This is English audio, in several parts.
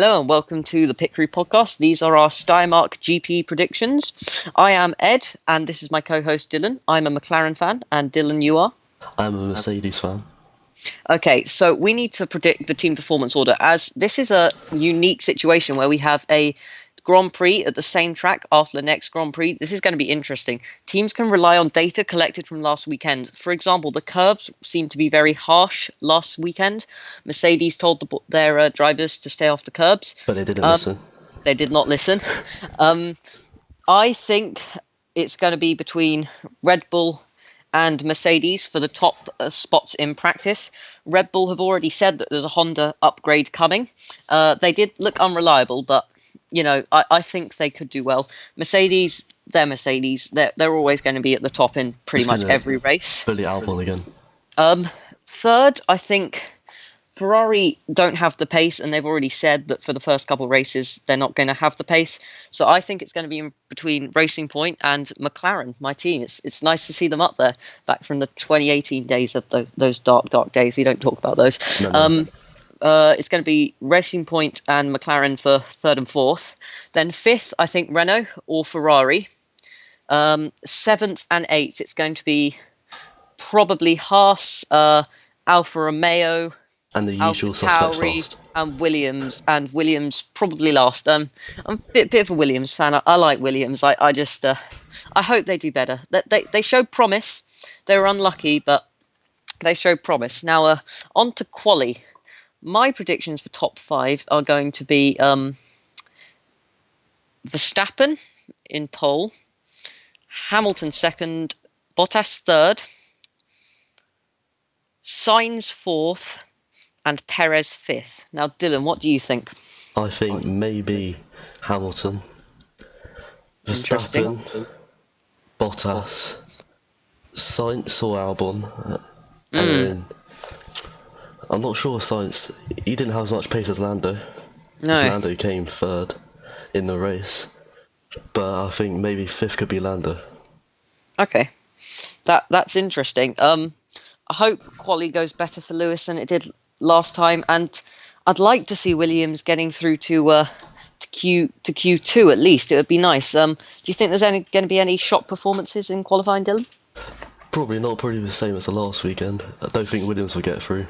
Hello and welcome to the Pit Crew podcast. These are our Steiermark GP predictions. I am Ed and this is my co-host Dylan. I'm a McLaren fan and Dylan, you are? I'm a Mercedes fan. Okay, so we need to predict the team performance order as this is a unique situation where we have a Grand Prix at the same track after the next Grand Prix. This is going to be interesting. Teams can rely on data collected from last weekend. For example, the curbs seemed to be very harsh last weekend. Mercedes told their drivers to stay off the curbs. But they didn't listen. They did not listen. I think it's going to be between Red Bull and Mercedes for the top spots in practice. Red Bull have already said that there's a Honda upgrade coming. They did look unreliable, but you know, I think they could do well. Mercedes, they're Mercedes. They're always going to be at the top in pretty much every race. Billy Albon again. Third, I think Ferrari don't have the pace, and they've already said that for the first couple of races, they're not going to have the pace. So I think it's going to be in between Racing Point and McLaren, my team. It's nice to see them up there, back from the 2018 days of those dark days. We don't talk about those. No. It's going to be Racing Point and McLaren for third and fourth. Then fifth, I think Renault or Ferrari. Seventh and eighth, it's going to be probably Haas, Alfa Romeo, and the usual suspects last. And Williams probably last. I'm a bit of a Williams fan. I like Williams. I just I hope they do better. They showed promise. They were unlucky, but they showed promise. Now on to quali. My predictions for top five are going to be Verstappen in pole, Hamilton second, Bottas third, Sainz fourth, and Perez fifth. Now, Dylan, what do you think? I think maybe Hamilton, Verstappen, Bottas, Sainz or Albon, and then I'm not sure Sainz, he didn't have as much pace as Lando. No. Lando came third in the race. But I think maybe fifth could be Lando. Okay. That's interesting. I hope quali goes better for Lewis than it did last time, and I'd like to see Williams getting through to Q2 at least. It would be nice. Do you think there's going to be any shock performances in qualifying, Dylan? Probably not. Probably the same as the last weekend. I don't think Williams will get through.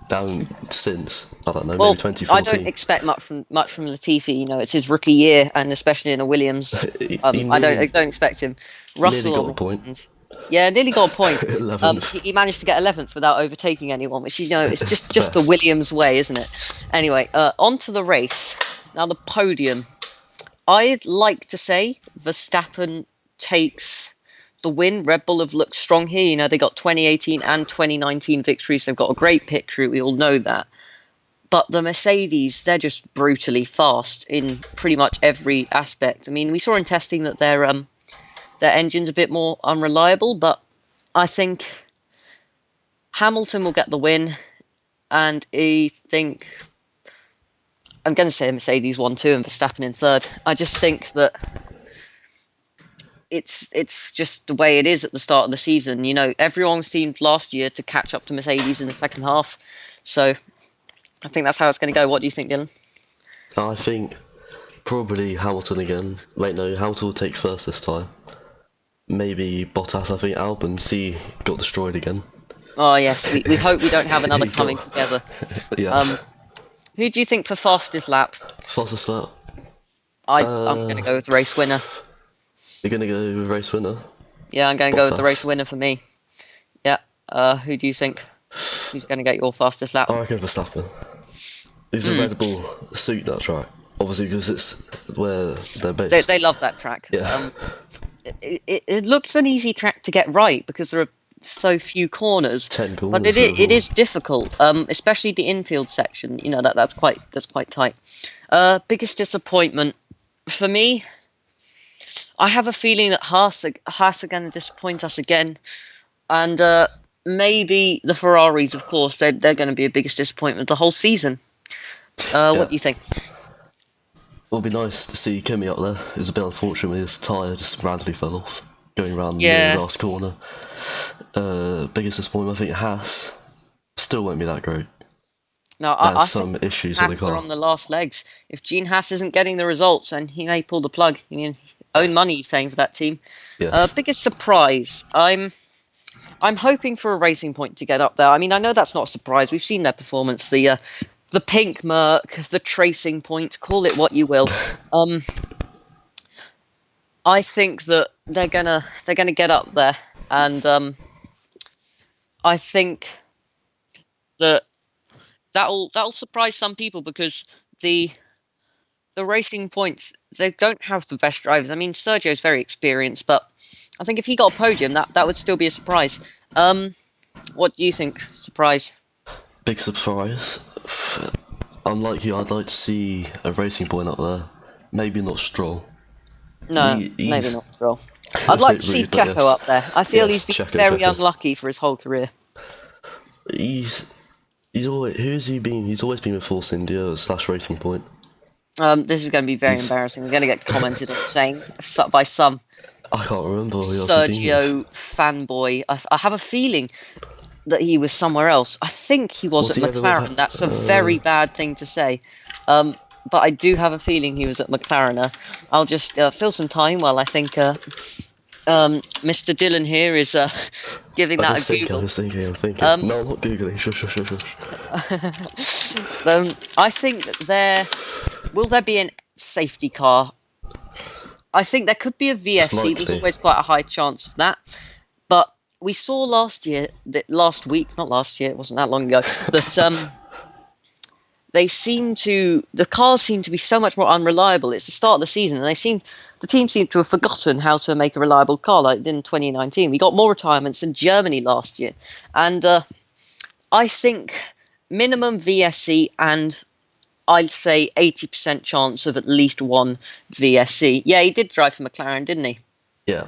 Down since I don't know, maybe 2014. I don't expect much from Latifi. You know, it's his rookie year, and especially in a Williams, I don't expect him. Russell nearly got a point. Yeah, nearly got a point. 11th. He managed to get 11th without overtaking anyone, which it's just the Williams way, isn't it? Anyway, on to the race. Now the podium. I'd like to say Verstappen takes the win. Red Bull have looked strong here. You know, they got 2018 and 2019 victories. They've got a great pit crew. We all know that. But the Mercedes, they're just brutally fast in pretty much every aspect. I mean, we saw in testing that their engine's a bit more unreliable, but I think Hamilton will get the win. And I think I'm going to say Mercedes 1-2 and Verstappen in third. I just think that it's just the way it is at the start of the season. You know, everyone seemed last year to catch up to Mercedes in the second half. So I think that's how it's going to go. What do you think, Dylan? I think probably Hamilton again. Wait, no, Hamilton will take first this time. Maybe Bottas. I think Albon got destroyed again. Oh, yes. We hope we don't have another coming together. Yeah. Who do you think for fastest lap? Fastest lap? I'm going to go with the race winner. You're going to go with race winner? Yeah, I'm going to go with the race winner for me. Yeah. Who do you think? Who's going to get your fastest lap? I reckon Verstappen. He's a Red Bull suit that track. Obviously, because it's where they're based. They love that track. Yeah. It looks an easy track to get right because there are so few corners. 10 corners. But it is difficult, especially the infield section. You know, that's quite tight. Biggest disappointment for me, I have a feeling that Haas are going to disappoint us again, and maybe the Ferraris, of course, they're going to be a biggest disappointment the whole season. What do you think? It'll be nice to see Kimi up there. It was a bit unfortunate when his tyre just randomly fell off going around the last corner. Biggest disappointment, I think Haas still won't be that great. No, I There's think some issues with the Haas are car. on the last legs. If Gene Haas isn't getting the results, and he may pull the plug. I mean, own money he's paying for that team. Yes. Biggest surprise. I'm hoping for a Racing Point to get up there. I mean, I know that's not a surprise. We've seen their performance. The pink Merc, the Tracing Point, call it what you will. I think that they're gonna get up there, and I think that that'll surprise some people because the Racing Points, they don't have the best drivers. I mean, Sergio's very experienced, but I think if he got a podium, that would still be a surprise. What do you think? Surprise? Big surprise. Unlike you, I'd like to see a Racing Point up there. Maybe not Stroll. No, He's maybe not Stroll. I'd like to see rude, but Checo yes. up there. I feel Yes, he's been Checo, very Checo. unlucky for his whole career. He's always, who's he been? He's always been with Force India / Racing Point. This is going to be very embarrassing. We're going to get commented on saying by some I can't remember who else he's been Sergio with. fanboy. I have a feeling that he was somewhere else. I think he was Was at he ever McLaren. with- That's a very bad thing to say. But I do have a feeling he was at McLaren. I'll just fill some time while I think Mr. Dylan here is giving that a Google. I'm thinking. No, I'm not Googling. Shush. I think that will there be a safety car? I think there could be a VSC. There's likely. always quite a high chance of that. But we saw last week, not last year, it wasn't that long ago, that the cars seem to be so much more unreliable. It's the start of the season, and the team seemed to have forgotten how to make a reliable car like in 2019. We got more retirements in Germany last year, and I think minimum VSC, and I'd say 80% chance of at least one VSC. Yeah, he did drive for McLaren, didn't he? Yeah.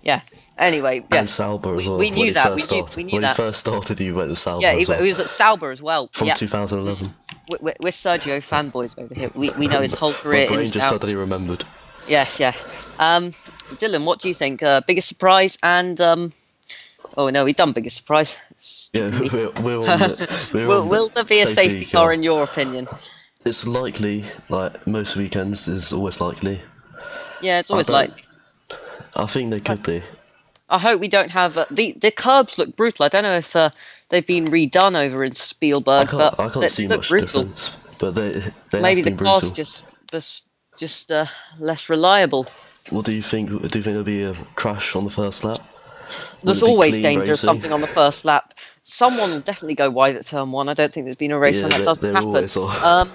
Yeah. Anyway, yeah. And Sauber as well. We knew when that. He first started. We knew when that. he first started, he went with Sauber. Yeah, as well. he was at Sauber as well. From Yeah. 2011. We're Sergio fanboys over here. We know his whole My career brain ins and just outs. suddenly remembered. Yes, yeah. Dylan, what do you think? Biggest surprise and oh no, we've done biggest surprise. Yeah, we're on Will there be a safety car in your opinion? It's likely, like most weekends is always likely. Yeah, it's always don't- likely. I think they could be. I hope we don't have the curbs look brutal. I don't know if they've been redone over in Spielberg, I but can't they see look much brutal. difference. But they Maybe have the been cars brutal. just less reliable. What do you think? Do you think there'll be a crash on the first lap? There's it be always clean danger of racing? something on the first lap. Someone will definitely go wide at turn one. I don't think there's been a race Yeah, when that doesn't there happen. always are.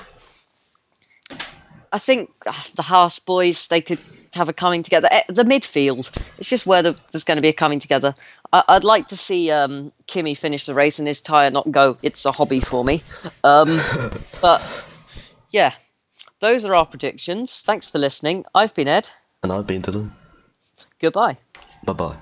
I think the Haas boys, they could have a coming together. The midfield, it's just where there's going to be a coming together. I'd like to see Kimi finish the race and his tyre not go. It's a hobby for me. But yeah, those are our predictions. Thanks for listening. I've been Ed. And I've been Dylan. Goodbye. Bye bye.